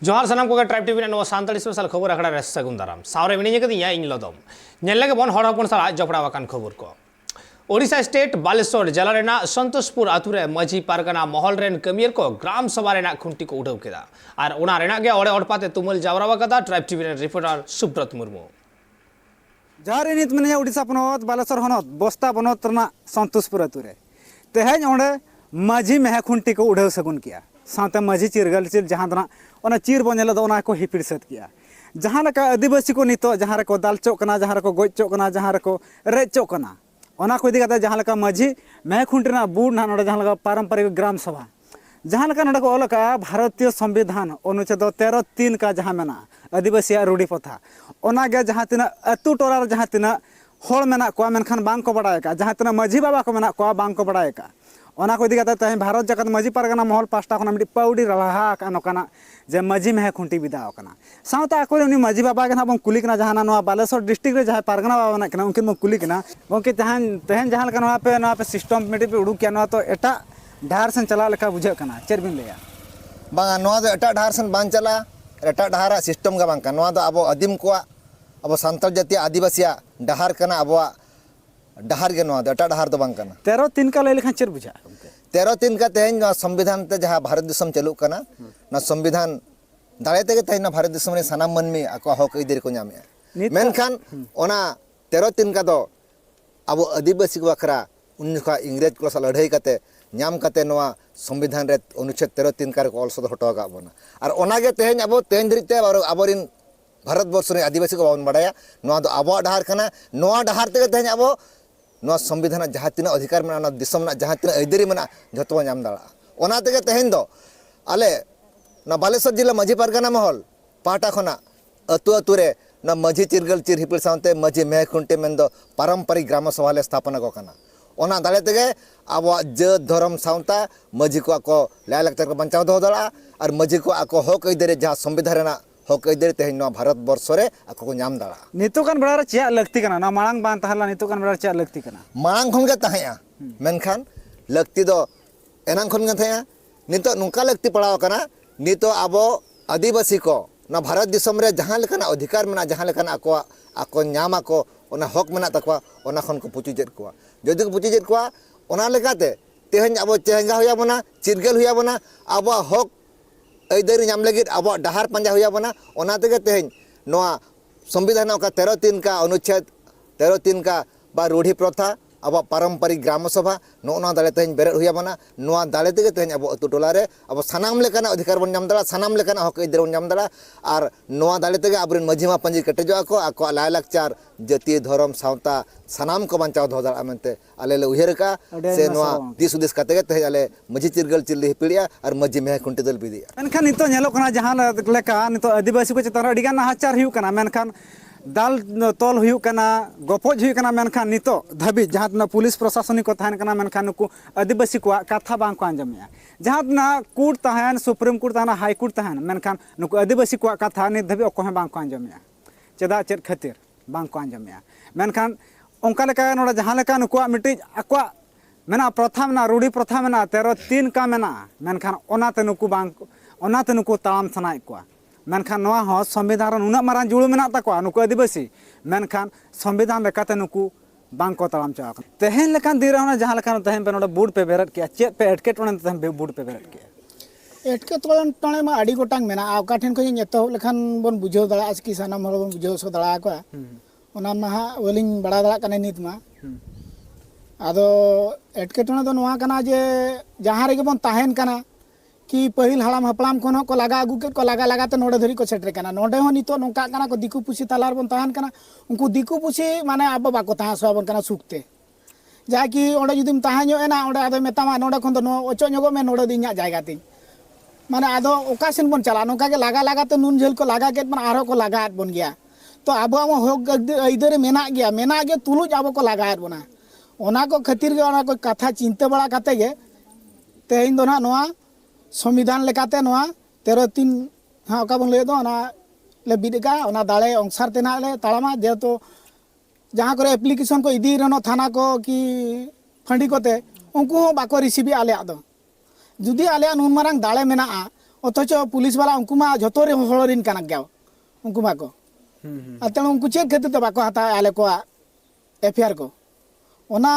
जोहार सानाम को ट्राइब टीवी नो सानताली स्पेशल खबर अखड़ा रे सगुन दाराम सावरे मिनी कदिया इन लदम नेलगे बन हड़ हपन साला जपड़ा वाकान खबर को ओडिशा स्टेट बालेश्वर जिला रेना संतोषपुर आतुरे मजी पारगना महल रेन कमियर को ग्राम सभा रेना खुंटी को उठाव केदा आर ओना रेना गे ओडे ओडपाते तुमुल जावरावा कदा ट्राइब टीवी रे रिपोर्टर सुब्रत मुर्मू जहाँ नित मिना उड़ीसा पनत बालेश्वर हनत बस्ता बनत संतोषपुर आतुरे तेहेज ओंडे मजी मेहा खुंटी को उठाव सगुन किया साथ मजी चिरगल चिर जहाँ दना चिर बनेल को हिपिड़ सत किया जहाँ आदिवासी को नित जहाँ को दालचोकना जहाँ को गजचोकना जहाँ को रेचोकना ओना को इदी जहाँ मजी मेह खुंटी बूढ़ ना नोडे जहाँ पारंपरिक ग्राम सभा जहाँ नोडे को ऑलका भारतीय संविधान अनुच्छेद 13(3) का जहाँ मेना आदिवासी रूढ़ी प्रथा ओनागे जहाँ तीना अतु टोला जहाँ तीना होड़ मेना को मेनखान बांग को बड़ाय का जहाँ तीना मजी बाबा को मेना को बांग को बड़ाय का ओना को इदी तेज भारत जगत मजी पारगना महल पास्टा खना मिट्टी पाउडी रहा नोकाना जे मजी मेह खुंटी विदा ओकना साउता आको उनी मजी बाबा के ना कुली कना जहाँ ना बालेश्वर डिस्ट्रिक्ट रे जहाँ पारगना बाबा ना कना उनकिन कुली कना गोंके तेहन जहाँ लका पे सिस्टम मिट्टी पे उडुक किया तो एटा ढार सन चला लेका बुझे कना चेर बिन लेया बांगा नोआ दो एटा ढार सन बांग चला एटा ढारा सिस्टम का बांग नोआ दो अब आदिम को अब सांताल जाति आदिवासी डहार कना अब डहार के नोआ दो एटा ढार दो बांग कना 13(3) का ले लेखा चेर बुझा 13(3) का तेहन संविधान ते जहाँ भारत देशम चलू कना ना संविधान दाड़े तेगे तेहन भारत देशम रे सानाम मनमी आको हक इदिर को नामे मेनखान ओना 13(3) का दो अब आदिवासी को अखरा उन का इंग्रेज को साल लड़ाई करते नाम करते नोआ संविधान रे अनुच्छेद 13(3) का ऑल सद हटो का बना और ओनागे तेहन अब तेहन धरिते अबरिन भारत वर्ष रे आदिवासी को बाबन बड़ाया नोआ दो अब डहार कना नोआ डहार तेगे तेहन अब नोआ संविधान जहाँ तीना अधिकार मेना दिसम ना जहाँ तीना अइदारी मेना जतो नाम दाड़ा ओना तेगे तेहन दो आले ना बालेश्वर जिला मजी पारगना महल पाटा खना अतु अतु रे ना मजी चिरगल चिर हिपिल सावते मजी मेह खुंटे मेन दो पारंपरिक ग्राम सभा ले स्थापना को कना ओना दाले तेगे अब जात धर्म सावता मजी को आको लाय लाकचार को बंचाव दो दाड़ा और मजी को आको हक अइदारी जहाँ संविधान रेना हक अइदारी तेहन नोआ भारत वर्ष रे आको को नाम दाड़ा नितो कान बड़ा चे लगती कना ना मांग बान तहला नितो कान बड़ा चे लगती कना मांग खन के तहया मेनखान लगती दो एनां खन के तहया नितो नुका लगती पड़ाव कना नितो अब आदिवासी को ना भारत दिसम रे जहाँ लेकाना अधिकार मेना जहाँ लेकाना आको आको नाम आको ओना हक मेना तकवा ओना खन को पुचि जेत कोआ जदि को पुचि जेत कोआ ओना लेकाते तेहन अब चेंगा होया बना चिरगल होया बना अब हक अइदारी नाम लगी अब डहार पंजा होया बना ओना तेगे तेहन नोआ संविधान का 13(3) का अनुच्छेद 13(3) का बा रूढ़ी प्रथा अब पारंपरिक ग्राम सभा नोना दाले तेहन बेरेद होया बना नोआ दाले तेगे तेहन अब अतु टोला रे अब सानाम लेकाना अधिकार बन नाम दाड़ा सानाम लेकाना हक अइदारी बन नाम दाड़ा और नोआ दाले तेगे अबरिन मजीमा पंजी कटेजो को आको लाय लाकचार जातीय धर्म सावता सानाम को बंचाव दो दाड़ा मेनते आले ले उहेर का से नोआ दिस उदेश काते तेहन आले मजी चिरगल चिल्ली हिपिड़िया और मजी मेह खुंटी दल बिदिया मेनखान नितो नेलो कना जहाँ लेका नितो आदिवासी को चेतान अडिगान नाहाचार हुयु कना मेनखान दाल तोल हुयु कना गपज हुयु कना मेनखान नितो धाबी जहाँ तना पुलिस प्रशासनिक को तहन कना मेनखान नुकु आदिवासी को कथा बांग को आंजमेया जहाँ तना कोर्ट तहन सुप्रीम कोर्ट तहन हाई कोर्ट तहन मेनखान नुकु आदिवासी को कथा नित धाबी अको बांग को आंजमेया चेदा चेद खातिर बांग को आंजमेया मेनखान ओंका लेका नोडा जहाँ लेका नुकु मिट्टी अको मेना प्रथा मेना रूढ़ी प्रथा मेना 13(3) का मेना मेनखान ओनाते नुकु बांग ओनाते नुकु ताम सनाय को मेनखान नोआ हो संविधान उना मारान जुड़ू मेना तको नुकु आदिवासी मेनखान संविधान लेकाते नुकु बांग को ताम चाक तेहन लेकान दिरा जहाँ लेकान तेहन पे नोडा बूढ़ पे बेरत किया चेत पे एटके टोने तेहन बूढ़ पे बेरत किया एटके टोने मा आडी गोटांग मेना आका ठेन को एतो लेखान बन बुझाव दड़ा कि सानाम हर बन बुझाव सो दड़ा को ओना मा वलिंग बड़ा दड़ा कने नित मा आदो एटके टोने दो नोआ कना जे जहाँ रे बन ताहेन कना कि पहिल हड़ाम हपड़ाम खन को लगा आगू के को लगा लगाते नोडे धरी को सेटर कना नोडे हो नितो नोका कना को दिकु पुसी तालार बन ताहन कना उनको दिकु पुसी माने अब बाको ताहा सोबन कना सुखते जाकि ओडे जुदिम ताहाñो एना ओडे आदो मेतामा नोडे खन दो ओचो ñogo में नोडे दिन्या जायगा तिन माने आदो ओकासिन बन चला नोका के लगा लगाते नून झेल को लगा के मन आरो को लगात बन गया तो अब हम होक इधर मेना गया तुलुज अब को लगात बना ओना को खातिर के ओना को कथा चिंता बड़ा काते गे तेहिन दो ना नोआ संविधान लेकाते नोआ 13(3) हाँ का बन ले दो ना ले बिदगा ओना दाले अंसार तेना ले तालामा जेतो जहाँ करे एप्लीकेशन को इदी रनो थाना को कि फंडी कोते उनको बाको रिसीव आले आदो जुदी आले नुन मारंग दाले मेना অথচ পুলিশ वाला उनको मा झोतो रे हळरिन काना गया उनको मा को तेणु उनको चेक खातिर तो बाको हता आले को एफआईआर को ओना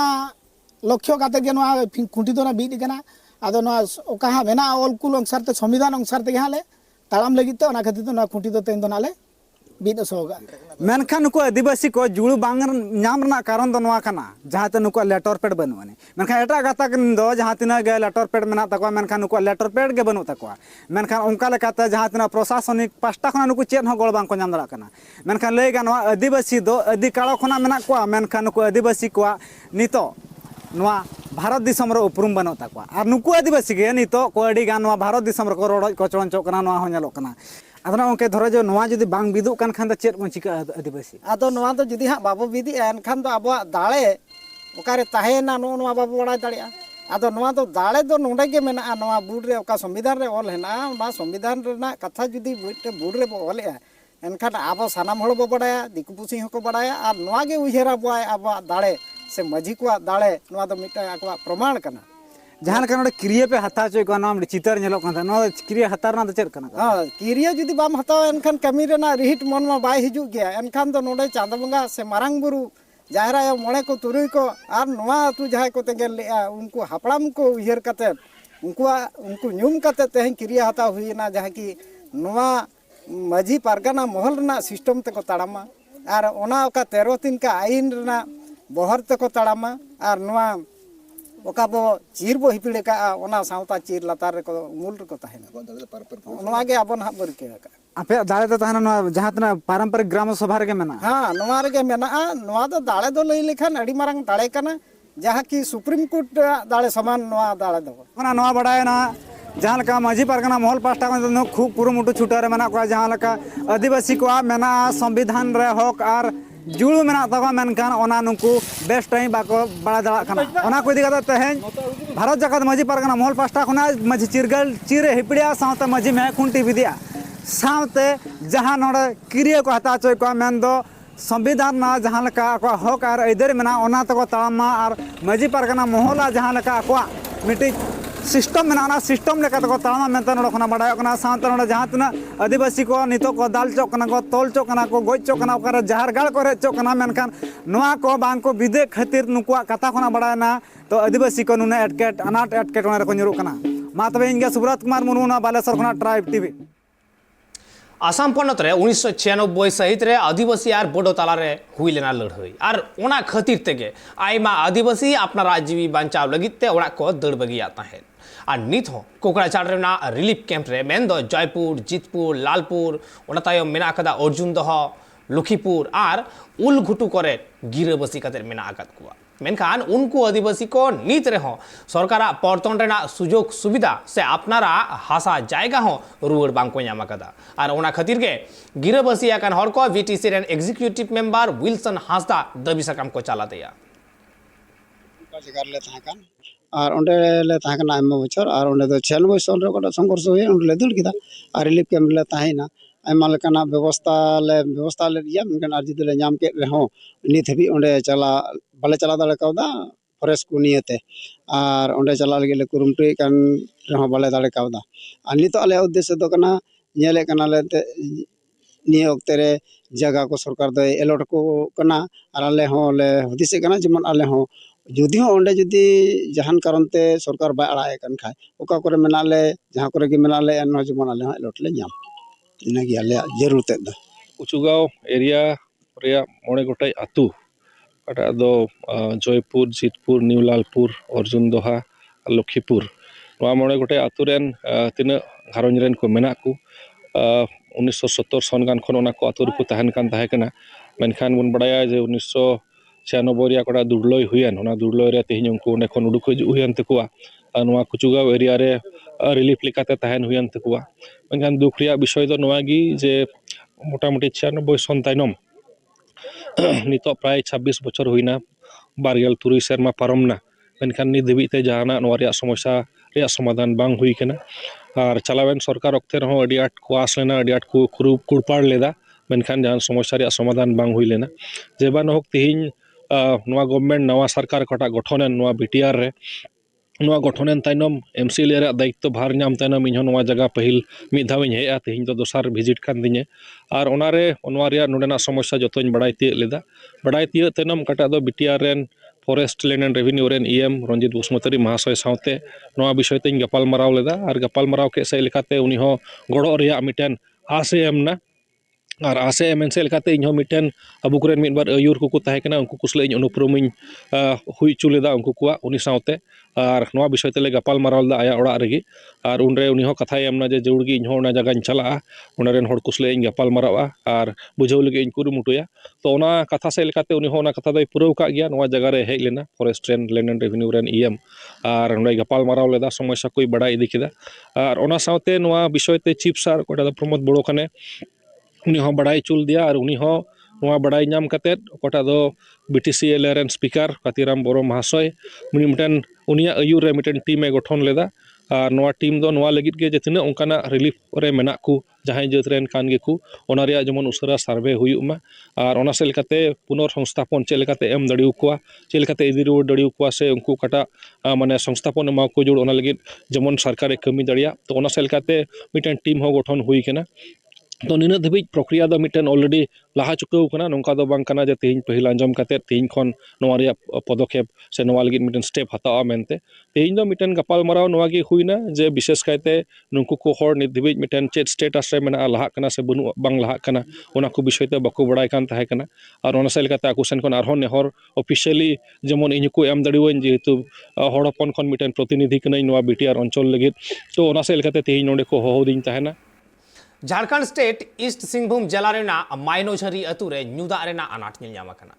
लक्ष्य काते के नवा खुंटी तो ना बीट कना आदो नवा ओका मेना ऑल कुल अनुसार ते संविधान अनुसार ते हाले तालाम लगी तो ओना खातिर तो ना खुंटी तो तेन दोनाले बीट सोगा मेनखान नुको आदिवासी को जुड़ू बांग नाम रना कारण दो नवा कना जहाते नुको लेटर पेड बनुआने मेनखान एटा गाता दो जहां तिना गे लेटर पेड मेना तकवा मेनखान नुको लेटर पेड गे बनु तकवा मेनखान उनका लेकाते जहां तिना प्रशासनिक पास्टा खना नुको चेन हो गोल बांग को नाम दड़ा कना मेनखान लय गानवा आदिवासी दो आदि कालो खना मेना को मेनखान नुको आदिवासी को नितो नवा भारत दिसम रे उपरुम बनो तकवा आर नुको आदिवासी गे नितो को अडी गान नवा भारत दिसम रे को रोड को चलन चो कना नवा हो नेलो कना आदना उनके धरो जो नवा जुदी बांग बिदु कान खान द चेत को चिका आदिवासी आदो नवा तो जुदी हा बाबो बिदी एनखान तो अब दाळे ओकारे ताहेना नो नवा बाबो बड़ा दाड़िया आदो नवा तो दाळे दो नोंडे गे मेना नवा बुड रे ओका संविधान रे ऑल हेना ना संविधान रेना कथा जुदी बुड रे ऑल है एनखान अब सानाम हळ बो बड़ाया दिकु पुसी हको बड़ाया आर नवा गे उहेरा बो अब दाळे से मझी को दाळे नवा तो मिटा अकवा प्रमाण कना जहां का क्रिया पे हता चो को नाम चितर नेलो कन नो क्रिया हतार ना चेर कना हां क्रिया जुदी बाम हताव एनखान कमी रेना रिहिट मन मा बाय हिजु गया एनखान तो नोडे चांद बंगा से मारांग बुरु जाहरा मोड़े को तुरुई को आर नवा तू जहां को तेगे उनको हापड़ाम को उहेर कते उनको न्यूम कते तेहन क्रिया हता हुईना जहां की नवा मझी पारगाना महल ना सिस्टम ते को ताड़ामा आर ओना ओका 13 दिन का आईन रेना बहर ते को ताड़ामा आर नवा ओका बो चीर बो हिपिड़े का ओना सावता चीर लतार को मूल को ताहेना नवा गे अबन हा बरके का आपे दाळे तो ताहना जहां तना पारंपरिक ग्राम सभा रे मेना हां नवा रे गे मेना नवा तो दाळे दो लई लेखान अडी मारंग दाळे कना जहां की सुप्रीम कोर्ट दाळे समान नवा दाळे दो ओना नवा बडाय ना जहां लका माझी पारगना महल पास्टा को खूब पुरुमुटु छुटा रे मेना को जहां लका आदिवासी को मेना संविधान रे हक आर जुड़ू मेना तक मेनखान ओना नुकु बेस्ट टाइम बाको बड़ा दड़ा खाना ओना को दिगा तेहेन भारत जगत मजी पारगना महल पास्टा खुना मजी चिरगल चिरे हिपड़िया सावते मजी में खुंटी विदिया सावते जहां नोडे क्रिया को हता चोय को मेन दो संविधान मा जहां लका को हक आर इधर मेना ओना तक तामा आर मजी पारगना महला जहां लका को मिटी सिस्टम में सिस्टम लेका तो तामा मेनते नोडे खना बडाय कना सावते नोडे जहां तना आदिवासी को नितो को दाल चो कना को तोल चो कना को गोज चो कना ओकर जहार गाड़ को रे चो कना मेनखान नोआ को बांग को विदे खातिर नुकुआ कथा खना बडाय ना तो आदिवासी को नुने एटकेट अनाट एटकेट रे को ᱧᱩᱨᱩᱜ कना मा तबे इंगे सुब्रत कुमार मुर्मू ना बालेश्वर खना ट्राइब टीवी आसाम पनत रे 1996 सहित रे आदिवासी आर बोडो ताला रे हुई लेना लड़ाई आर ओना खातिर तेगे आइमा आदिवासी अपना राजीवी बांचाव लगित ते ओड़ा को दड़ बगिया ताहेन और नित हो कोकराझाड़ रेना रिलीफ कैंप रे मेन दो जयपुर जितपुर लालपुर ओना तायम मेना कदा अर्जुन दह लखीपुर आर उलघुटू करे गिरबसी कते मेना आकात कुआ मेनखान उनको आदिवासी को नीत रहे हो सरकार पर्तन रेना सुजोग सुविधा से अपनारा हासा जायगा हो रुआड़ बांको नामा कदा और ओना खातिर के गिरबसी आकान हर को VTC rain executive member Wilson Hansda दबी सकम को चला दिया जगार ले थाकान और ओंडे ले थाकान आयमा बछर और ओंडे दो 96 साल रे कोटा संघर्ष हुए ओंडे ले दड़ किदा और रिलीफ कैंप ले ताहिना आयमा लेकाना व्यवस्था ले रिया मेनखान अर्जी दले नाम के रहो नित हबी ओंडे चला बाले चला दड़े कावदा फॉरेस्ट को नियते और ओंडे चला लगे ले कुरुमटुई कान रहो बाले दड़े कावदा और नितो आले उद्देश्य दो कना नेले कना ले निय ओक्ते रे जगह को सरकार दो एलॉट को कना और आले हो ले हुदिसे कना जेमन आले हो जुदी हो ओंडे जुदी जहान कारण ते सरकार बाय अड़ाए कन खाय ओका करे मेनाले जहां करे के मेनाले एन जेमन आले हो एलॉट ले नाम इनागी आले जरूरत द कुचुगांव एरिया रे मोड़े गोटे आतु अटा दो जयपुर जितपुर न्यू लालपुर अर्जुन दोहा लखीपुर मोड़े गोटे आतु रेन तीना घारोंज रेन को मेना को 1970 सन गान खन को आतु को तहन कान ताहे कना मेनखान बन बड़ाया जे 1996 रे कोड़ा दुर्लय हुयन ओना दुर्लय रे तेहिं उनको ने खन उडुक हुयन तकुआ नवा कुचुगांव एरिया रे रिलीफ लेकाते तहन हुयन तकुआ मेनखान दुख रिया विषय दो नवागी जे मोटामुटी 96 सन तायनम नितो प्राय 26 बछर हुईना 23 सेरमा पारमना मेनखान नि धबिते जहाना नवा रिया समस्या रिया समाधान बांग हुई कना और चलावेन सरकार अक्ते रहो अडी आट को आस लेना अडी आट को कुड़पाड़ लेदा मेनखान जहान समस्या रिया समाधान बांग हुई लेना जेबा नहक तिहिं नवा गवर्नमेंट नवा सरकार कटा गठन नवा बीटीआर रे ᱱᱚᱣᱟ ᱜᱚᱴᱷᱚᱱᱮᱱ ᱛᱟᱭᱱᱚᱢ MCLA ᱨᱮᱭᱟᱜ ᱫᱟᱭᱤᱛᱛᱚ ᱵᱷᱟᱨ ᱧᱟᱢ ᱛᱟᱭᱱᱚᱢ ᱤᱧᱦᱚᱸ ᱱᱚᱣᱟ ᱡᱟᱭᱜᱟ ᱯᱟᱹᱦᱤᱞ ᱢᱤᱫ ᱫᱷᱟᱣ ᱤᱧ ᱦᱮᱡ ᱟ ᱛᱮᱦᱮᱧ ᱫᱚ ᱫᱚᱥᱟᱨ ᱵᱷᱤᱡᱤᱴ ᱠᱟᱱ ᱛᱤᱧᱟᱹ ᱟᱨ ᱚᱱᱟᱨᱮ ᱱᱚᱣᱟ ᱨᱮᱭᱟᱜ ᱱᱚᱰᱮᱱᱟᱜ ᱥᱚᱢᱚᱥᱥᱟ ᱡᱚᱛᱚᱧ ᱵᱟᱲᱟᱭ ᱛᱤᱭᱳᱜ ᱞᱮᱫᱟ ᱵᱟᱲᱟᱭ ᱛᱤᱭᱳᱜ ᱛᱟᱭᱱᱚᱢ ᱚᱠᱟᱴᱟᱜ ᱫᱚ BTR ᱨᱮᱱ ᱯᱷᱚᱨᱮᱥᱴ ᱞᱮᱱᱰ ᱮᱱᱰ ᱨᱮভিনিউ ᱨᱮᱱ EM ᱨᱚᱧᱡᱤᱛ ᱵᱩᱥᱢᱚᱛᱟᱨᱤ ᱢᱟᱦᱟᱥᱚᱭ ᱥᱟᱶᱛᱮ ᱱᱚᱣᱟ ᱵᱤᱥᱚᱭ ᱛᱮᱧ ᱜᱟᱯᱟᱞᱢᱟᱨᱟᱣ ᱞᱮᱫᱟ ᱟᱨ ᱜᱟᱯᱟᱞᱢᱟᱨᱟᱣ ᱠᱮᱫ ᱥᱮ ᱞᱮᱠᱟᱛᱮ ᱩᱱᱤ ᱦᱚᱸ ᱜᱚᱲᱚ ᱨᱮᱭᱟᱜ ᱢᱤᱫᱴᱮᱱ ᱟᱥᱮ ᱮᱢᱱᱟ ᱟᱨ ᱟᱥᱮ ᱮᱢᱮᱱ ᱥᱮᱫ ᱞᱮᱠᱟᱛᱮ ᱤᱧᱦᱚᱸ ᱢᱤᱫᱴᱮᱱ ᱟᱵᱚ ᱠᱚᱨᱮᱱ ᱢᱤᱫᱵᱟᱨ ᱟᱹᱭᱩᱨ ᱠᱚᱠᱚ ᱛᱟᱦᱮᱸ ᱠᱟᱱᱟ ᱩᱱᱠᱩ ᱠᱚ ᱥᱟᱞᱟᱜ ᱤᱧ ᱩᱱᱩᱯᱨᱩᱢᱤᱧ ᱦᱩᱭ ᱦᱚᱪᱚ ᱞᱮᱫᱟ ᱩᱱᱠু ᱠᱚᱣᱟᱜ ᱩᱱᱤ ᱥᱟᱶᱛᱮ ᱟᱨ ᱱᱚᱣᱟ ᱵᱤᱥᱚᱭ ᱛᱮᱞᱮ ᱜᱟᱯᱟᱞᱢᱟᱨᱟᱣ ᱞᱮᱫᱟ ᱟᱭᱟᱜ ᱚᱲᱟᱜ ᱨᱮᱜᱮ ᱟᱨ ᱩᱱᱨᱮ ᱩᱱᱤ ᱦᱚᱸ ᱠᱟᱛᱷᱟᱭ ᱮᱢ ᱮᱱᱟ ᱡᱮ ᱡᱟᱹᱨᱩᱲ ᱜᱮ ᱤᱧᱦᱚᱸ ᱚᱱᱟ ᱡᱟᱭᱜᱟᱧ ᱪᱟᱞᱟᱜᱼᱟ ᱚᱸᱰᱮ ᱨᱮᱱ ᱦᱚᱲ ᱠᱚ ᱥᱟᱞᱟᱜ ᱤᱧ ᱜᱟᱯᱟᱞᱢᱟᱨᱟᱣᱟ ᱟᱨ ᱵᱩᱡᱷᱟᱹᱣ ᱞᱟᱹᱜᱤᱫ ᱤᱧ ᱠᱩᱨᱩᱢᱩᱴᱩᱭᱟ ᱛᱚ ᱚᱱᱟ ᱠᱟᱛᱷᱟ ᱥᱮᱫ ᱞᱮᱠᱟᱛᱮ ᱩᱱᱤ ᱦᱚᱸ ᱚᱱᱟ ᱠᱟᱛᱷᱟ ᱫᱚᱭ ᱯᱩᱨᱟᱹᱣ ᱠᱟᱜ ᱜᱮᱭᱟ ᱱᱚᱣᱟ ᱡᱟᱭᱜᱟ ᱨᱮ ᱦᱮᱡ ᱞᱮᱱᱟ ᱯᱷᱚᱨᱮᱥᱴ ᱨᱮᱱ ᱞᱮᱱᱰ ᱮᱱᱰ ᱨᱮভিনিউ ᱨᱮᱱ EM ᱟᱨ ᱚᱸᱰᱮ ᱜᱟᱯᱟᱞᱢᱟᱨᱟw ᱞᱮᱫᱟ ᱥᱚᱢᱚᱥᱥᱟ ᱠᱚᱭ ᱵᱟᱲᱟᱭ ᱤᱫᱤ ᱠᱮᱫᱟ ᱟᱨ ᱚᱱᱟ ᱥᱟᱶᱛᱮ ᱱᱚᱣᱟ ᱵᱤᱥᱚᱭ ᱛᱮ ᱪᱤᱯ ᱥᱟᱨ ᱚᱠᱚᱭᱴᱟᱜ ᱫᱚ ᱯᱨᱚᱢᱳᱫ ᱵᱚᱲᱚ ᱠᱟᱱᱮ ᱩᱱᱤ ᱦᱚᱸ ᱵᱟᱲᱟᱭ ᱦᱚᱪᱚ ᱞᱮᱫᱮᱭᱟ ᱟᱨ ᱩᱱᱤ ᱦᱚᱸ ᱱᱚᱣᱟ ᱵᱟᱲᱟᱭ ᱧᱟᱢ ᱠᱟᱛᱮᱫ ᱚᱠᱟᱴᱟᱜ ᱫᱚ BTCLA ᱨᱮᱱ ᱥᱯᱤᱠᱟᱨ ᱠᱟᱹᱛᱤᱨᱟᱢ ᱵᱚᱨᱚ ᱢᱟᱦᱟᱥᱚᱭ ᱩᱱᱤ ᱢᱤᱫᱴᱮᱱ ᱩᱱᱤᱭᱟᱜ ᱟᱹᱭᱩᱨ ᱨᱮ ᱢᱤᱫᱴᱮᱱ ᱴᱤᱢᱮ ᱜᱚᱴᱷᱚᱱ ᱞᱮᱫᱟ ᱟᱨ ᱱᱚᱣᱟ ᱴᱤᱢ ᱫᱚ ᱱᱚᱣᱟ ᱞᱟᱹᱜᱤᱫ ᱜᱮ ᱡᱮ ᱛᱤᱱᱟᱹᱜ ᱚᱱᱠᱟᱱᱟᱜ ᱨᱤᱞᱤᱯ ᱨᱮ ᱢᱮᱱᱟᱜ ᱠᱚ ᱡᱟᱦᱟᱸᱭ ᱡᱟᱹᱛ ᱨᱮᱱ ᱠᱟᱱ ᱜᱮᱠᱚ ᱚᱱᱟ ᱨᱮᱭᱟᱜ ᱡᱮᱢᱚᱱ ᱩᱥᱟᱹᱨᱟ ᱥᱟᱨᱵᱷᱮ ᱦᱩᱭᱩᱜ ᱢᱟ ᱟᱨ ᱚᱱᱟ ᱥᱮᱫ ᱞᱮᱠᱟᱛᱮ ᱯᱩᱱᱚᱨ ᱥᱚᱝᱥᱛᱷᱟᱯᱚᱱ ᱪᱮᱫ ᱞᱮᱠᱟᱛᱮ ᱮᱢ ᱫᱟᱲᱮᱭᱟᱠᱚᱣᱟ ᱪᱮᱫ ᱞᱮᱠᱟᱛᱮ ᱤᱫᱤ ᱨᱩᱣᱟᱹᱲ ᱫᱟᱲᱮᱭᱟᱠᱚᱣᱟ ᱥᱮ ᱩᱱᱠᱩ ᱚᱠᱟᱴᱟᱜ ᱢᱟᱱᱮ ᱥᱚᱝᱥᱛᱷᱟᱯᱚᱱ ᱮᱢᱟ ᱠᱚ ᱡᱟᱹᱨᱩᱲ ᱚᱱᱟ ᱞᱟᱹᱜᱤᱫ ᱡᱮᱢᱚᱱ ᱥᱚᱨᱠᱟᱨᱮ ᱠᱟᱹᱢᱤ ᱫᱟᱲᱮᱭᱟᱜ ᱛᱚ ᱚᱱᱟ ᱥᱮᱫ ᱞᱮᱠᱟᱛᱮ ᱢᱤᱫᱴᱮᱱ ᱴᱤᱢ ᱦᱚᱸ ᱜᱚᱴᱷᱚᱱ ᱦᱩᱭ ᱟᱠᱟᱱᱟ ᱛᱚ ᱱᱤᱱᱟᱹᱜ ᱫᱷᱟᱹᱵᱤᱡ ᱯᱨᱚᱠᱨᱤᱭᱟ ᱫᱚ ᱢᱤᱫᱴᱮᱱ ᱚᱞᱨᱮᱰᱤ ᱞᱟᱦᱟ ᱪᱩᱠᱟᱹᱣ ᱠᱟᱱᱟ ᱱᱚᱝᱠᱟ ᱫᱚ ᱵᱟᱝ ᱠᱟᱱᱟ ᱡᱮ ᱛᱮᱦᱮᱧ ᱯᱟᱹᱦᱤᱞ ᱟᱸᱡᱚᱢ ᱠᱟᱛᱮᱫ ᱛᱮᱦᱮᱧ ᱠᱷᱚᱱ ᱱᱚᱣᱟ ᱨᱮᱭᱟᱜ ᱯᱚᱫᱚᱠᱷᱮᱯ ᱥᱮ ᱱᱚᱣᱟ ᱞᱟᱹᱜᱤᱫ ᱢᱤᱫᱴᱮᱱ ᱥᱴᱮᱯ ᱦᱟᱛᱟᱣᱟ ᱢᱮᱱᱛᱮ ᱛᱮᱦᱮᱧ ᱫᱚ ᱢᱤᱫᱴᱮᱱ ᱜᱟᱯᱟᱞᱢᱟᱨᱟᱣ ᱱᱚᱣᱟ ᱜᱮ ᱦᱩᱭᱱᱟ ᱡᱮ ᱵᱤᱥᱮᱥ ᱠᱟᱭᱛᱮ ᱱᱩᱠᱩ ᱠᱚ ᱦᱚᱲ ᱱᱤᱛ ᱫᱷᱟᱹᱵᱤᱡ ᱢᱤᱫᱴᱮᱱ ᱪᱮᱫ ᱥᱴᱮᱴᱟᱥ ᱨᱮ ᱢᱮᱱᱟᱜᱼᱟ ᱞᱟᱦᱟᱜ ᱠᱟᱱᱟ ᱥᱮ ᱵᱟᱹᱱᱩᱜ ᱵᱟᱝ ᱞᱟᱦᱟᱜ ᱠᱟᱱᱟ ᱚᱱᱟ ᱠᱚ ᱵᱤᱥᱚᱭ ᱛᱮ ᱵᱟᱠᱚ ᱵᱟᱲᱟᱭ ᱠᱟᱱ ᱛᱟᱦᱮᱸ ᱠᱟᱱᱟ ᱟᱨ ᱚᱱᱟ ᱥᱮᱫ ᱞᱮᱠᱟᱛᱮ ᱟᱠᱚ ᱥᱮᱱ ᱠᱷᱚᱱ ᱟᱨᱦᱚᱸ ᱱᱮᱦᱚᱨ ᱚᱯᱷᱤᱥᱤᱭᱟᱞᱤ ᱡᱮᱢᱚᱱ ᱤᱧ ᱦᱚᱸᱠᱚ ᱮᱢ ᱫᱟᱲᱮᱣᱟᱹᱧ ᱡᱮᱦᱮᱛᱩ ᱦᱚᱲ ᱦᱚᱯᱚᱱ ᱠᱷᱚᱱ ᱢᱤᱫᱴᱮᱱ ᱯᱨᱚᱛᱤᱱᱤᱫᱷᱤ ᱠᱟᱹᱱᱟᱹᱧ ᱱᱚᱣᱟ BTR ᱚᱧᱪᱚᱞ ᱞᱟᱹᱜᱤᱫ ᱛᱚ ᱚᱱᱟ ᱥᱮᱫ ᱞᱮᱠᱟᱛᱮ ᱛᱮᱦᱮᱧ ᱱᱚᱰᱮ ᱠᱚ ᱦᱚᱦᱚᱫᱤᱧ ᱛᱟᱦᱮᱱᱟ ᱡᱷᱟᱲᱠᱷᱚᱸᱰ ᱥᱴᱮᱴ ᱤᱥᱴ ᱥᱤᱝᱵᱷᱩᱢ ᱡᱮᱞᱟ ᱨᱮᱱᱟᱜ ᱢᱟᱭᱱᱚঝারি ᱟᱹᱛᱩ ᱨᱮ ᱧᱩ ᱫᱟᱜ ᱨᱮᱱᱟᱜ ᱟᱱᱟᱴ ᱧᱮᱞ ᱧᱟᱢ ᱟᱠᱟᱱᱟ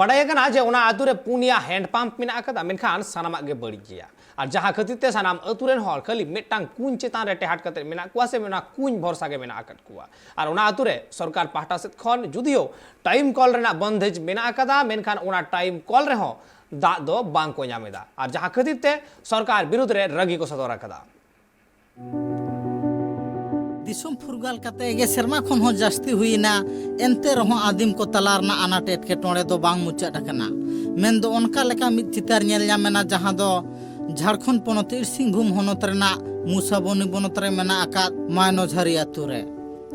ᱵᱟᱰᱟᱭ ᱟᱠᱟᱱᱟ ᱡᱮ ᱚᱱᱟ ᱟᱹᱛᱩ ᱨᱮ ᱯᱩᱱᱭᱟ ᱦᱮᱱᱰ ᱯᱟম্ᱯ ᱢᱮᱱᱟᱜ ᱟᱠᱟᱫᱟ ᱢᱮᱱᱠᱷᱟन ᱥᱟᱱᱟᱢᱟᱜ ᱜᱮ ᱵᱟᱹᱲᱤᱡ ᱜᱮᱭᱟ ᱟᱨ ᱡᱟᱦᱟᱸ ᱠᱷᱟᱹᱛᱤᱨ ᱛᱮ ᱥᱟᱱᱟᱢ ᱟᱹᱛᱩ ᱨᱮᱱ ᱦᱚᱲ ᱠᱷᱟᱹᱞᱤ ᱢᱤᱫᱴᱟᱝ ᱠᱩᱧ ᱪᱮᱛᱟᱱ ᱨᱮ ᱴᱮᱦᱟᱴ ᱠᱟᱛᱮ ᱢᱮᱱᱟᱜ ᱠᱚᱣᱟ ᱥᱮ ᱚᱱᱟ ᱠᱩᱧ ᱵᱷᱚᱨᱥᱟ ᱜᱮ ᱢᱮᱱᱟᱜ ᱟᱠᱟᱫ ᱠᱚᱣᱟ ᱟᱨ ᱚᱱᱟ ᱟᱹᱛᱩ ᱨᱮ ᱥᱚᱨᱠᱟর ᱯᱟᱦᱴᱟ ᱥᱮᱫ ᱠᱷᱚᱱ ᱡᱩᱫᱤও ᱴᱟइम কল ᱨᱮᱱᱟᱜ বন্ধেজ ᱢᱮᱱᱟᱜ ᱟᱠᱟᱫᱟ ᱢᱮᱱᱠᱷᱟन ᱚᱱᱟ ᱴᱟइम কল ᱨᱮᱦᱚᱸ ᱫᱟᱜ ᱫᱚ ᱵᱟᱝ ᱠᱚ ᱧᱟᱢ ᱮᱫᱟ ᱟᱨ ᱡᱟᱦᱟᱸ ᱠᱷᱟᱹᱛᱤᱨ ᱛᱮ ᱥᱚᱨᱠᱟর ᱵᱤᱨᱩᱫᱽ ᱨᱮ ᱨᱟᱹᱜᱤ ᱠᱚ ᱥᱚᱫᱚᱨ ᱟᱠᱟᱫᱟ दिसुम फुरगाल काते गे सेरमा खन हो जास्ती हुईना एनते रहो आदिम को तलारना आनाट एटकेटोड़े दो बांग मुचाद अकना मेन दो उनका लेका मिद चितार नेल ᱧᱟᱢᱮना जहां दो झारखंड पोनत सिंहभूम होनत रेना मुसाबनी बनत रे मेना आकात मायनोझारी आतु रे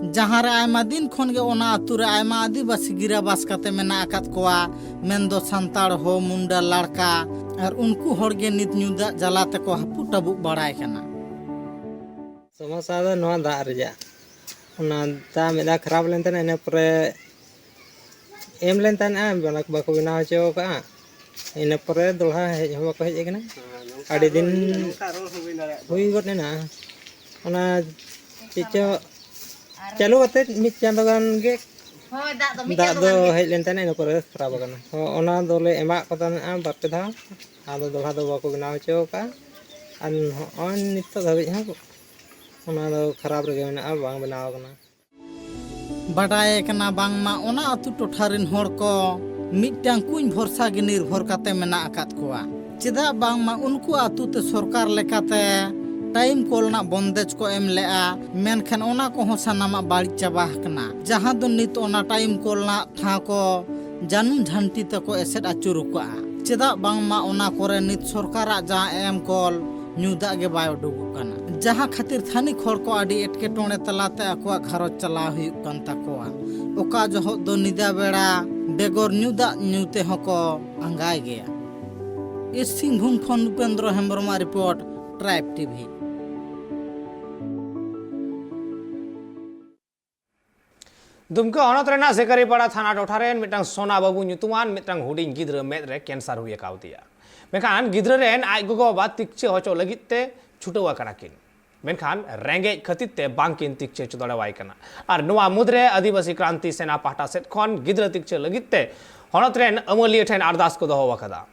जहां रे आयमा दिन खन गे ओना आतु रे आयमा आदिवासी गिराबास काते मेना आकात कोआ मेन दो संताड़ हो मुंडा लड़का और उनको होड़गे नित ᱧᱩᱫᱟ जलाते को हपु टबु बड़ाय कना समस्या दो नवा दाग रेजा ओना दा मेदा खराब लेन तने इने परे एम लेन तने बनक बाको बनाव चो का इने परे दोहा हेज हम को हेज कना आडी दिन हुई गने ना ओना चिचो चालू कते मिट चांदो गान गे दा दो हेज लेन तने इने परे खराब कना ओना दोले एमा को तने बापे धा आदो दोहा दो बाको बनाव चो का अन ऑन नित धाबि हा ओना दो खराब रे मेना बांग बनाव कना बाडाय कना बांगमा ओना अतु टोठारिन होड़ को मिटटांग कुछ भरसा गे निर्भर काते मेना आकात कोआ चेदा बांगमा उनको अतु ते सरकार लेकाते टाइम कोलना बंदेज को एम लेआ मेनखान ओना को हो सानामा बाड़ी चाबा कना जहां दो नित ओना टाइम कोलना ठा को जानू झंटी तको एसेट आचुरु कोआ चेदा बांगमा ओना कोरे नित सरकारा जा एम कोल ᱧᱩᱫᱟ गे बाय उडुगु कना जहां खातिर थानी खर को आडी एटकेटोणे तलाते अकवा घरच चला हुयुक कान ताकोआ ओका जहो दो निदा बेड़ा बेगर ᱧᱩᱫᱟ ᱧᱩते हको अंगाय गया इस सिंहभूम खन उपेंद्र हेम्ब्रमा रिपोर्ट ट्राइब टीवी दुमका हनत रेना सेकारीपाड़ा थाना टोठारेन मिटांग सोना बाबू ᱧᱩᱛᱩᱢᱟᱱ मिटांग हुडिंग गिद्र मेद रे कैंसर हुई कावतिया मेखान गिद्र रेन आज गोगो बात तिक्चे होचो लगित ते छुटवा कना किन मेखान रेंगे खतित ते बांकिन तिक्चे चुदड़वाय कना और नोआ मुद्रे आदिवासी क्रांति सेना पाहटा सेट खन गिद्र तिक्चे लगित ते हनत रेन अमलिया ठेन अरदास को दोहो वकदा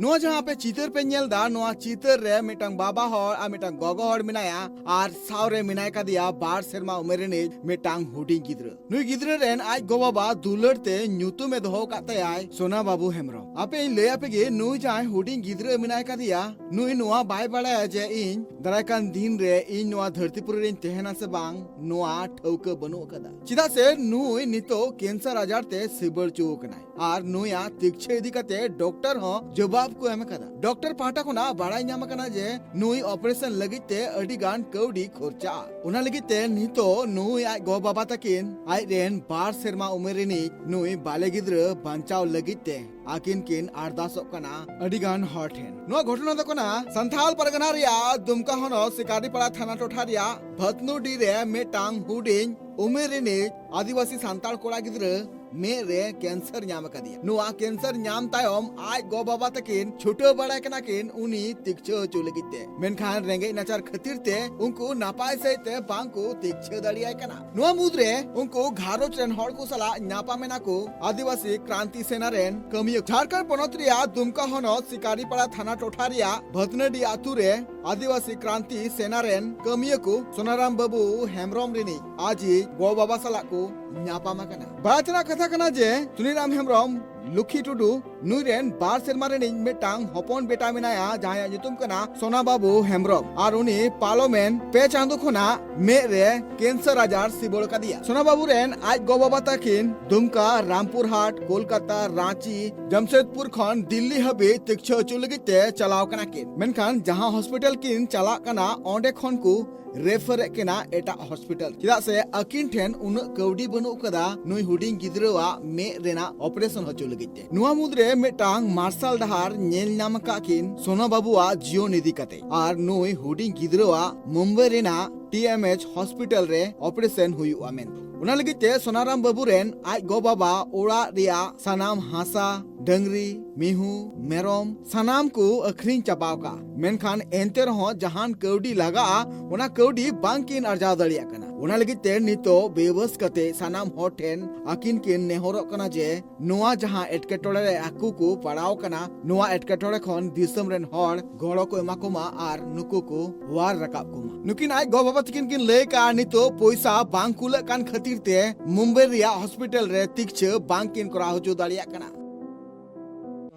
नुआ जहां पे चितर पे नेल दा नुआ चितर रे मिटंग बाबा हर आ मिटंग गोगो हर मिनाया आर सावरे मिनाय का दिया 12 सेरमा उमेर ने मिटंग हुडिंग गिद्र नुई गिद्र रेन आज गो बाबा दुलरते न्यूतु में दोहो काते आय सोना बाबू हेमरम आपे इन ले आपे गे नुई जाय हुडिंग गिद्र मिनाय का दिया नुई नुआ बाय बाड़ाया जे इन दरायकान दिन रे इन नुआ धरतीपुर रेन तेहना से बांग नुआ ठौक बनु कदा चिदा से नुई नितो कैंसर आजार ते सिबर चुकनाय आर नुया तिक्षे इदी कते डॉक्टर हो जवाब को एम कदा डॉक्टर पाटा को ना बाड़ाय ᱧᱟᱢ कना जे नुई ऑपरेशन लगित ते अडी गान कौडी खर्चा उना लगित ते नितो नुई आय गो बाबा तकिन आय रेन 12 सेरमा उमेरनी नुई बाले गिद्र बांचाव लगित ते आकिन किन आरदासोक कना अडी गान हॉट हेन नुआ घटना दो कना संथाल परगना रिया दुमका हनो सिकारीपाड़ा थाना टोठा रिया भतनुडी रे मेटांग हुडिंग उमेरनी आदिवासी सांताल कोड़ा गिद्र में रे कैंसर ᱧᱟᱢ कदिया नुआ कैंसर ᱧᱟᱢ तायम आज गो बाबा तकिन छुटो बड़ा कना किन उनी तिक्षो चुलगिते मेनखान रेंगे नाचार खातिर ते उनको नापाय सहित बांको तिक्षो दड़ियाय कना नुआ मुद्रे उनको घारोच रेन हड़ को सला नापा मेना को आदिवासी क्रांति सेना रेन कमियो झारखंड पोनोत रिया दुमका हनोत सिकारीपाड़ा थाना टोठा रिया भतनडी आतु रे आदिवासी क्रांति सेना रेन कमियो को सोनाराम बाबू हेमरम रिनी आज गो बाबा सला को ᱧᱟᱯᱟᱢ ᱟᱠᱟᱱᱟ ᱵᱟᱪᱨᱟ ᱠᱟᱛᱷᱟ ᱠᱟᱱᱟ ᱡᱮ ᱪᱩᱱᱤᱨᱟᱢ ᱦᱮᱢᱵᱨᱚᱢ लुखी टुडू नुई रेन 12 सेरमा रेनिंग मिटांग हपन बेटा मिनाया जहां ᱧᱩᱛᱩᱢ कना सोना बाबू हेमब्रम और उनी पार्लियामेंट पे चांदो खुना मे रे कैंसर आजार सिबोल कदिया सोना बाबू रेन आज गो बाबा तकिन दुमका रामपुर हाट कोलकाता रांची जमशेदपुर खन दिल्ली हबे तिक्षो चुलगिते चलाव कना किन मेनखान जहां हॉस्पिटल किन चला कना ओंडे खन को रेफर केना एटा हॉस्पिटल चिदा से अकिन ठेन उन कौडी बनु कदा नुई हुडिंग गिद्रवा मे रेना ऑपरेशन हो चुलगिते नुआ मुद्रे मेटांग मार्शल डहार नेल नाम का किन सोना बाबूआ जियो निधि कते और नुई हुडिंग गिद्रवा मुंबई रेना टीएमएच हॉस्पिटल रे ऑपरेशन हुई आमेन उना लगिते सोनाराम बाबू रेन आज गो बाबा ओड़ा रिया सनाम हासा डंगरी मिहू मेरम सनाम को अखरिंग चबाव का मेनखान एंते रहो जहान कौडी लगा उना कौडी बांकिन अर्जाव दड़िया कना उना लगिते नितो बेबस कते सनाम होठेन आकिन किन नेहरो कना जे नुआ जहां एटकेटोड़े रे आकु को पड़ाव कना नुआ एटकेटोड़े खन दिसम रेन हड़ गड़ो को एमाकुमा आर नुकु को वार रकाब कुमा नुकिन आज गो बाबा तकिन किन ले का नितो पैसा बांक कुल कान खातिर ते मुंबई रिया हॉस्पिटल रे तिक्ष बांकिन करा हो दाड़िया कना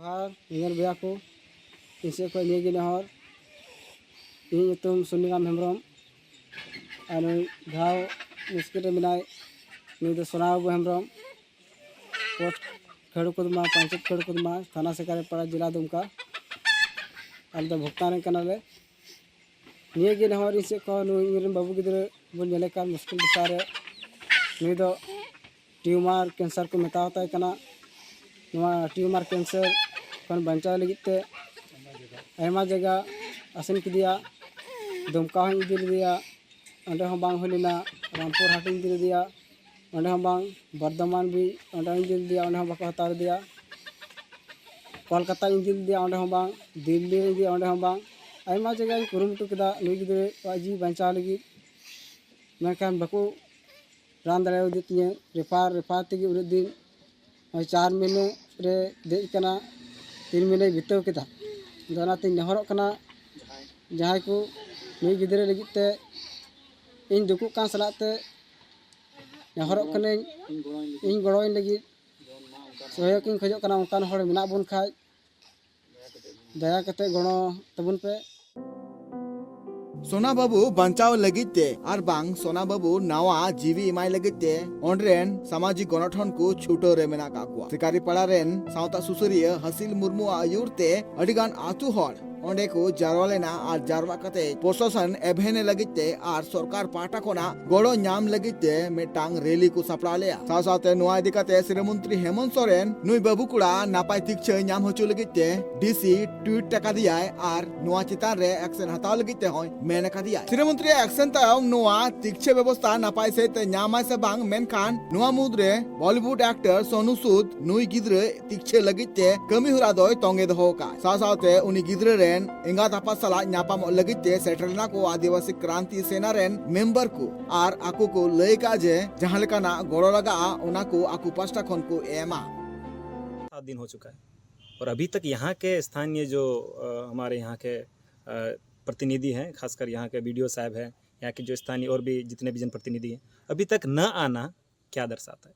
हार इंगर बिया को इसे को ले गिने हर इन तुम सुनीराम हेमब्रम और घाव मुस्किल मिनाय नी तो सोना बाबू हेमब्रम पोस्ट खड़कुदमा पंचायत खड़कुदमा थाना सिकारीपाड़ा जिला दुमका और तो भुगतान कनाले निये गिने हर इसे को नुई बाबू गिद्र बन नेले का मुश्किल बिसारे नी तो ट्यूमर कैंसर को मेता होता है कना ट्यूमर कैंसर कौन बचाव लगिते आयमा जगह आसन किदिया दुमका हूँ इदी दिया अंडे हम बांग होलिना रामपुर हाट इदी दिया अंडे हम बांग बर्धमान भी अंडे इदी दिया अंडे हम बाको हतार दिया कोलकाता इदी दिया अंडे हम बांग दिल्ली इदी अंडे हम बांग आयमा जगह कुरुमुटु केदा नुई गिद्रे जी बचाव लगी मेनखान बाको रान दाड़े दिए रेफार तेगी उन दिन 4 महीने रे देज कना 3 महीने बिताव केदा दोनाते नेहरों कना जहां को नुई गिद्रे लगिते इन दुकु कान सलाते नेहरों कने इन गड़ोइन लगी सहयोग इन खजो कना उनकान हड़ मेना बन खाय दया कते गणो तबुन पे सोना बाबू बचाव लगिते और बांग सोना बाबू नवा जीवी इमाय लगिते ओंड्रेन सामाजिक गणठन को छूटो रे मेना काकुआ सिकारीपाड़ा रेन सावता सुसुरिया हसील मुर्मू आयुरते अडिगान आतु हड़ ओंडे को जारवा लेना और जारवा कते प्रशासन एभेने लगिते और सरकार पाटा कोना गड़ो ᱧᱟᱢ लगिते मेटांग रैली को सपड़ा लेया साव सावते नुआ इदी कते श्रीमंत्री हेमंत सोरेन नुई बाबू कुड़ा नापाय तिक्ष ᱧᱟᱢ होचो लगिते डीसी ट्वीट टका दियाय और नुआ चितान रे एक्शन हताव लगिते होय मेन का दिया श्रीमंत्री एक्शन तायम नुआ तिक्ष व्यवस्था नापाय सहित ᱧᱟᱢᱟय से बांग मेनखान नुआ मुद्रे बॉलीवुड एक्टर सोनू सूद नुई गिद्रे तिक्ष लगिते कमी हुरा दोय तोंगे दहो का साव सावते उनी गिद्रे इंगा तापा सला ᱧᱟᱯᱟᱢ लगिते सेटरना को आदिवासी क्रांति सेना रेन मेंबर को और आकु को लय का जे जहां लेकाना गड़ो लगा उना को आकु पास्टा खन को एमा 7 दिन हो चुका है और अभी तक यहाँ के स्थानीय जो हमारे यहाँ के प्रतिनिधि हैं, खासकर यहाँ के BDO साहब हैं, यहाँ के जो स्थानीय और भी जितने भी जनप्रतिनिधि हैं, अभी तक न आना क्या दर्शाता है?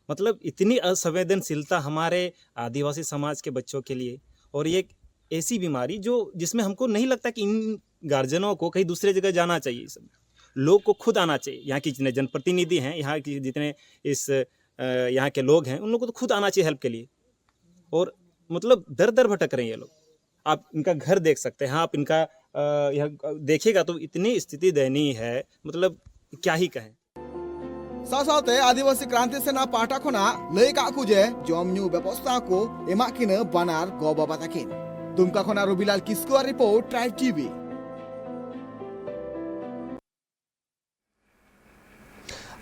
मतलब इतनी असंवेदनशीलता हमारे आदिवासी समाज के बच्चों के लिए, और ये एक ऐसी बीमारी जिसमें हमको नहीं लगता कि इन गार्जियनों को कहीं दूसरे जगह जाना चाहिए। सब लोग को खुद आना चाहिए। यहाँ के जितने जनप्रतिनिधि हैं, यहाँ के जितने यहाँ के लोग हैं, उन लोगों को तो खुद आना चाहिए हेल्प के लिए। और मतलब दर दर भटक रहे हैं ये लोग। आप इनका घर देख सकते हैं, आप इनका यह देखिएगा तो इतनी स्थिति दयनीय है, मतलब क्या ही कहें। साथ-साथते आदिवासी क्रांति सेना पाहटा खना लई का को जे जम न्यू व्यवस्था को एमा किन बानार गो बाबा ताकिन। दुमका खना रविलाल किस्कुआ रिपोर्ट ट्राइब टीवी।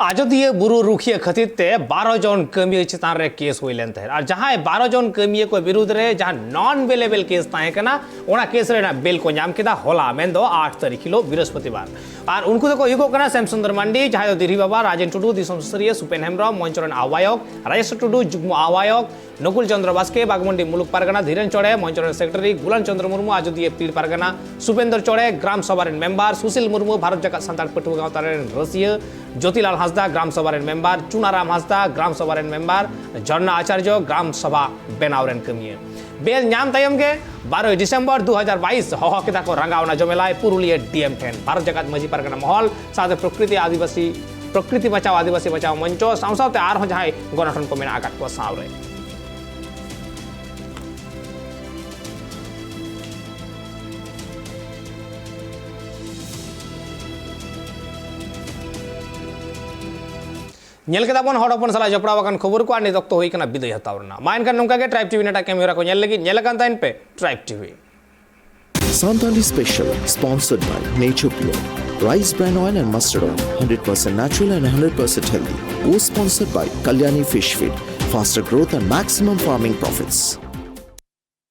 आजोदिया बुरु रुखिया खातिर ते 12 जन कमिया चितान रे केस हुई लेन और जहां 12 जन कमिया को विरुद्ध रे जहां नॉन बेलेबल केस ताहे कना ओना केस रे ना बेल को नाम किदा होला मेन दो 8 तारीख किलो बृहस्पतिवार और उनको को इको कना श्याम सुंदर मंडी जहां दिरी बाबा राजेन टुडू दिसम सरिया सुपेन हेमब्रम मंचरण आवायक राजेश टुडू जुग्म आवायक नकुल चंद्र बास्के बागमंडी मुलुक पारगना धीरेन चौड़े मंचरण सेक्रेटरी गुलान चंद्र मुर्मू आजोदिया पीड़ पारगना सुपेंद्र चौड़े ग्राम सभा मेंबर सुशील मुर्मू भारत जगत संतान पटुआ गांव रसिया ज्योतिलाल हांसदा ग्राम सभा मेंबर चुनाराम हांसदा ग्राम सभा मेंबर झरना आचार्य ग्राम सभा बेनावरेन कमिए बेल नाम तायम के 12 डिसेंबर 2022 हह केदा को रंगावना जमेलाय पुरुलिया डीएम ठेन भारत जगत मजी पारगना महल साथ प्रकृति बचाओ आदिवासी बचाओ मंचो सावसावते आर जहां गठन को मेना आकाट को सावरे नेल के ताबन हड़पन सला जपड़ावाकन खबर को आनी दक्तो होई कना विदाय हतावरना माइनकन नोंका के ट्राइब टीवी नेटा कैमरा को नेल लगी नेलकन ताइन पे tribe TV Santali Special sponsored by Nature Pure Rice Bran Oil and Mustard Oil 100% natural and 100% healthy. Co-sponsored by Kalyani Fish Feed, faster growth and maximum farming profits.